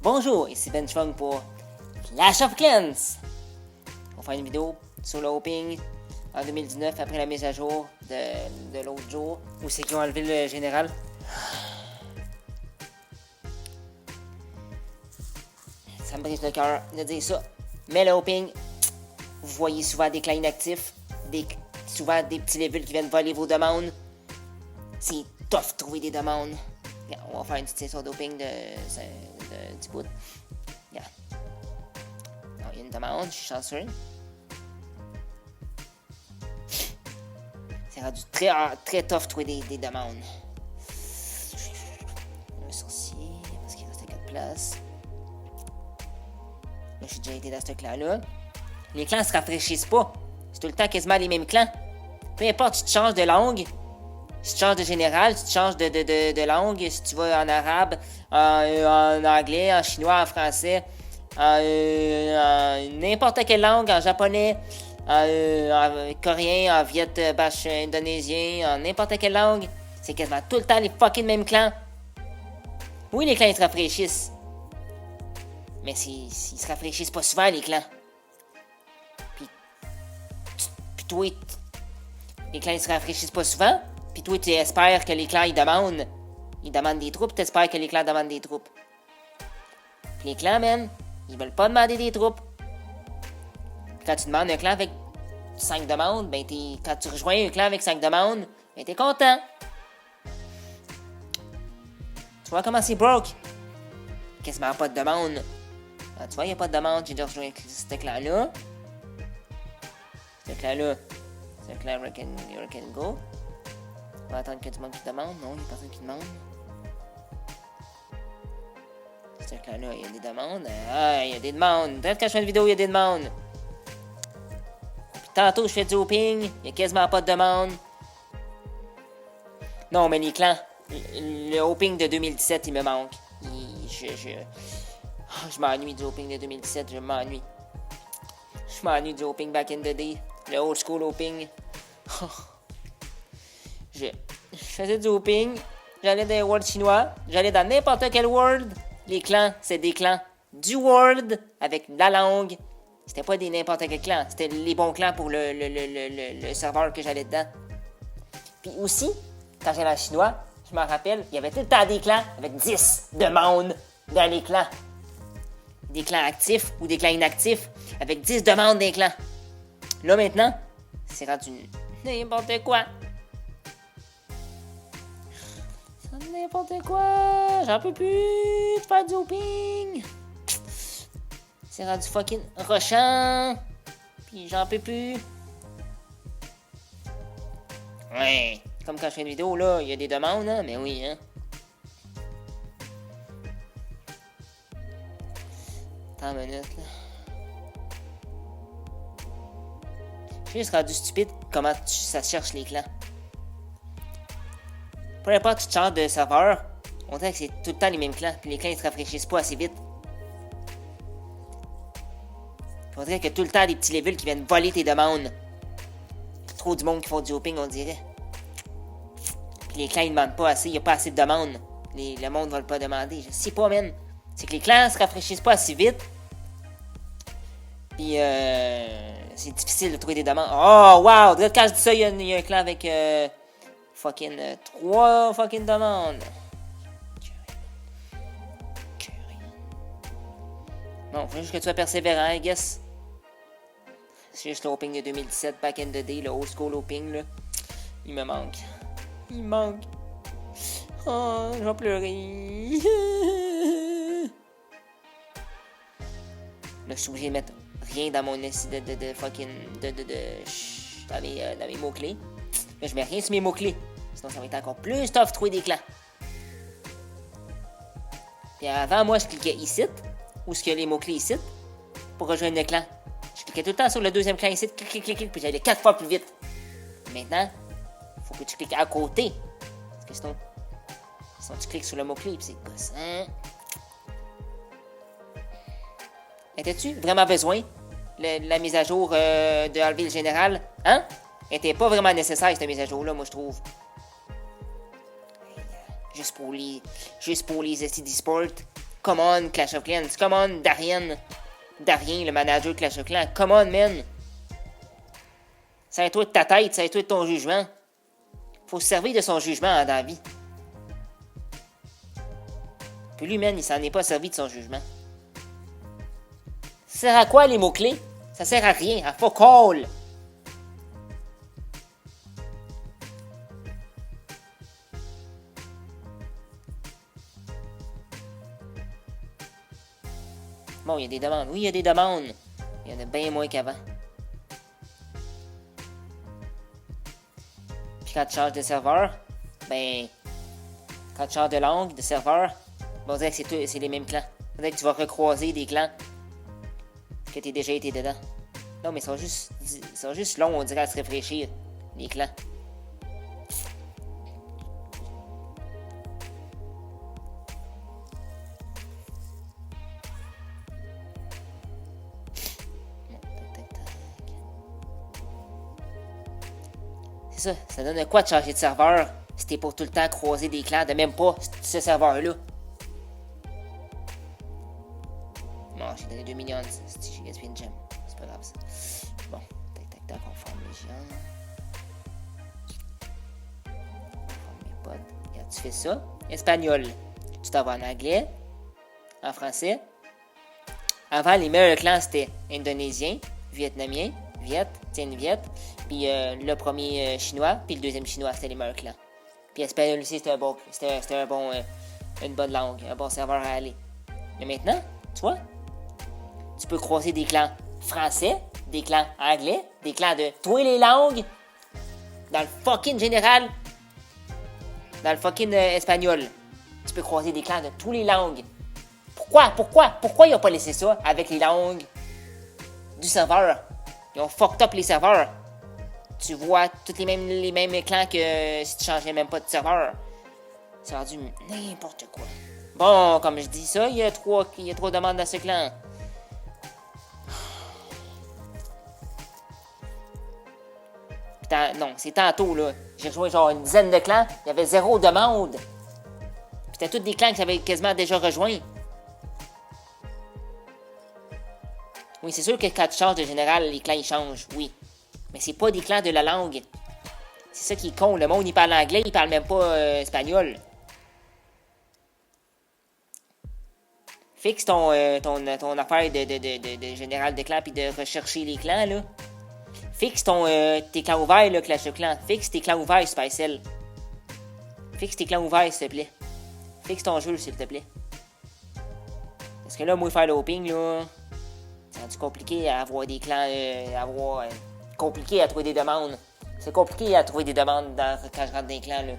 Bonjour, ici Ben Chung pour Clash of Clans. On va faire une vidéo sur le Hoping en 2019 après la mise à jour de l'autre jour où c'est qu'ils ont enlevé le général. Ça me brise le cœur de dire ça. Mais le Hoping, vous voyez souvent des clans inactifs, souvent des petits levels qui viennent voler vos demandes. C'est tough de trouver des demandes. Yeah, on va faire une petite session d'Hoping de 10 bouts. Yeah. Non, il y a une demande, je suis chanceux. C'est rendu très tough de trouver des demandes. Un sourcil, parce qu'il reste 4 places. Là, j'ai déjà été dans ce clan-là. Les clans se rafraîchissent pas. C'est tout le temps quasiment les mêmes clans. Peu importe, tu te changes de langue. Si tu changes de général, si tu changes de langue, si tu vas en arabe, en anglais, en chinois, en français, en n'importe quelle langue, en japonais, en coréen, en viet, bash, indonésien, en n'importe quelle langue, c'est quasiment tout le temps les fucking mêmes clans. Oui, les clans ils se rafraîchissent. Mais ils se rafraîchissent pas souvent, les clans. Puis toi, les clans ils se rafraîchissent pas souvent. Puis toi, tu espères que les clans, ils demandent des troupes, tu espères que les clans demandent des troupes. Puis les clans, man, ils veulent pas demander des troupes. Puis quand tu demandes un clan avec 5 demandes, ben quand tu rejoins un clan avec 5 demandes, ben t'es content. Tu vois comment c'est broke? Quasiment pas de demande. Ah, tu vois, il n'y a pas de demande, j'ai déjà rejoint ce clan-là. Ce clan-là, c'est un clan Hurricane Go. On va attendre que du monde qui demande. Non, il n'y a personne qui demande. Ce clan-là, il y a des demandes. Ah, il y a des demandes. Peut-être quand je fais une vidéo, il y a des demandes. Puis tantôt, je fais du Hoping. Il n'y a quasiment pas de demandes. Non, mais les clans. Le Hoping de 2017, il me manque. Je m'ennuie du Hoping de 2017. Je m'ennuie. Je m'ennuie du Hoping back in the day. Le old school Hoping. Je faisais du Hoping, j'allais dans les worlds chinois, j'allais dans n'importe quel world. Les clans, c'est des clans du world avec la langue. C'était pas des n'importe quel clan, c'était les bons clans pour le serveur que j'allais dedans. Puis aussi, quand j'allais en chinois, je m'en rappelle, il y avait tout le temps des clans avec 10 demandes dans les clans. Des clans actifs ou des clans inactifs avec 10 demandes des clans. Là maintenant, c'est rendu n'importe quoi. N'importe quoi, j'en peux plus de faire du Hoping. C'est rendu fucking rushant. Puis j'en peux plus. Ouais, comme quand je fais une vidéo là, il y a des demandes, hein, mais oui, hein. Attends une minute là. Je suis juste rendu stupide comment ça cherche les clans. Peu importe, tu changes de serveur, on dirait que c'est tout le temps les mêmes clans, puis les clans ils se rafraîchissent pas assez vite. Puis on dirait que tout le temps des petits levels qui viennent voler tes demandes. Trop du monde qui font du Hoping, on dirait. Puis les clans ils demandent pas assez, il y a pas assez de demandes. Le monde ne va pas demander, je sais pas, man. C'est que les clans se rafraîchissent pas assez vite. Puis c'est difficile de trouver des demandes. Oh wow, quand je dis ça, il y a un clan avec fucking 3 fucking demandes. Bon, faut juste que tu sois persévérant, I guess. C'est juste le Hoping de 2017, back in the day, le old school Hoping, là. Il me manque. Il me manque. Oh, je vais pleurer. Là, je suis obligé de mettre rien dans mon essai de fucking. Dans mes mots-clés. Là, je mets rien sur mes mots-clés. Sinon, ça va être encore plus tough de trouver des clans. Puis avant, moi, je cliquais ici, où est-ce qu'il y a les mots-clés ici, pour rejoindre le clan. Je cliquais tout le temps sur le deuxième clan ici, clic, puis j'allais 4 fois plus vite. Maintenant, faut que tu cliques à côté. Parce que sinon tu cliques sur le mot-clé, puis c'est gossant. Étais-tu vraiment besoin la mise à jour de enlever le général? Hein? Était pas vraiment nécessaire cette mise à jour-là, moi je trouve. Juste pour les STD Sport. Come on, Clash of Clans. Come on, Darien, le manager de Clash of Clans. Come on, man. Sers-toi de ta tête, sers-toi de ton jugement. Faut se servir de son jugement dans la vie. Puis lui, man, il s'en est pas servi de son jugement. Ça sert à quoi, les mots-clés? Ça sert à rien, à fuck all. Bon, il y a des demandes. Oui, il y a des demandes. Il y en a bien moins qu'avant. Puis quand tu changes de serveur, ben... Quand tu changes de langue, de serveur, on va dire que c'est les mêmes clans. On va dire que tu vas recroiser des clans que tu as déjà été dedans. Non, mais ils sont juste longs, on dirait, à se réfléchir, les clans. C'est ça, ça donne quoi de changer de serveur si t'es pour tout le temps croiser des clans de même pas ce serveur-là? Non, j'ai donné 2 millions, si j'ai gaspillé une gemme. C'est pas grave ça. Bon, tac, on forme les gens. On forme mes potes. Regarde, tu fais ça. Espagnol. Tu t'en vas en anglais. En français. Avant, les meilleurs clans c'était indonésien, vietnamien, Viet. Puis le premier chinois, puis le deuxième chinois, c'était les meilleurs clans. Puis espagnol aussi, c'était une bonne langue, un bon serveur à aller. Mais maintenant, tu vois, tu peux croiser des clans français, des clans anglais, des clans de toutes les langues, dans le fucking général, dans le fucking espagnol. Tu peux croiser des clans de toutes les langues. Pourquoi ils ont pas laissé ça avec les langues du serveur? Ils ont fucked up les serveurs. Tu vois tous les mêmes clans que si tu changeais même pas de serveur. C'est rendu n'importe quoi. Bon, comme je dis ça, il y a trop de demandes dans ce clan. Non, c'est tantôt, là. J'ai rejoint genre une dizaine de clans. Il y avait 0 demande. Puis c'était tous des clans que j'avais quasiment déjà rejoints. Oui, c'est sûr que quand tu changes de général, les clans ils changent, oui. Mais c'est pas des clans de la langue. C'est ça qui est con. Le monde, il parle anglais, il parle même pas espagnol. Fixe ton affaire de général de clan puis de rechercher les clans, là. Fixe tes clans ouverts, là, Clash of Clans. Fixe tes clans ouverts, Spicel. Fixe tes clans ouverts, s'il te plaît. Fixe ton jeu, s'il te plaît. Parce que là, moi, faire l'opening, là... C'est rendu compliqué à avoir des clans, compliqué à trouver des demandes. C'est compliqué à trouver des demandes quand je rentre dans les clans, là.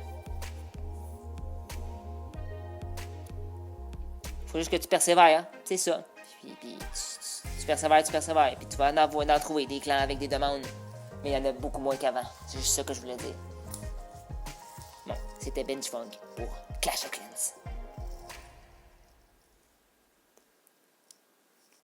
Faut juste que tu persévères, hein? C'est ça. Puis tu persévères. Puis tu vas en trouver des clans avec des demandes. Mais il y en a beaucoup moins qu'avant. C'est juste ça que je voulais dire. Bon, c'était Benj Funk pour Clash of Clans.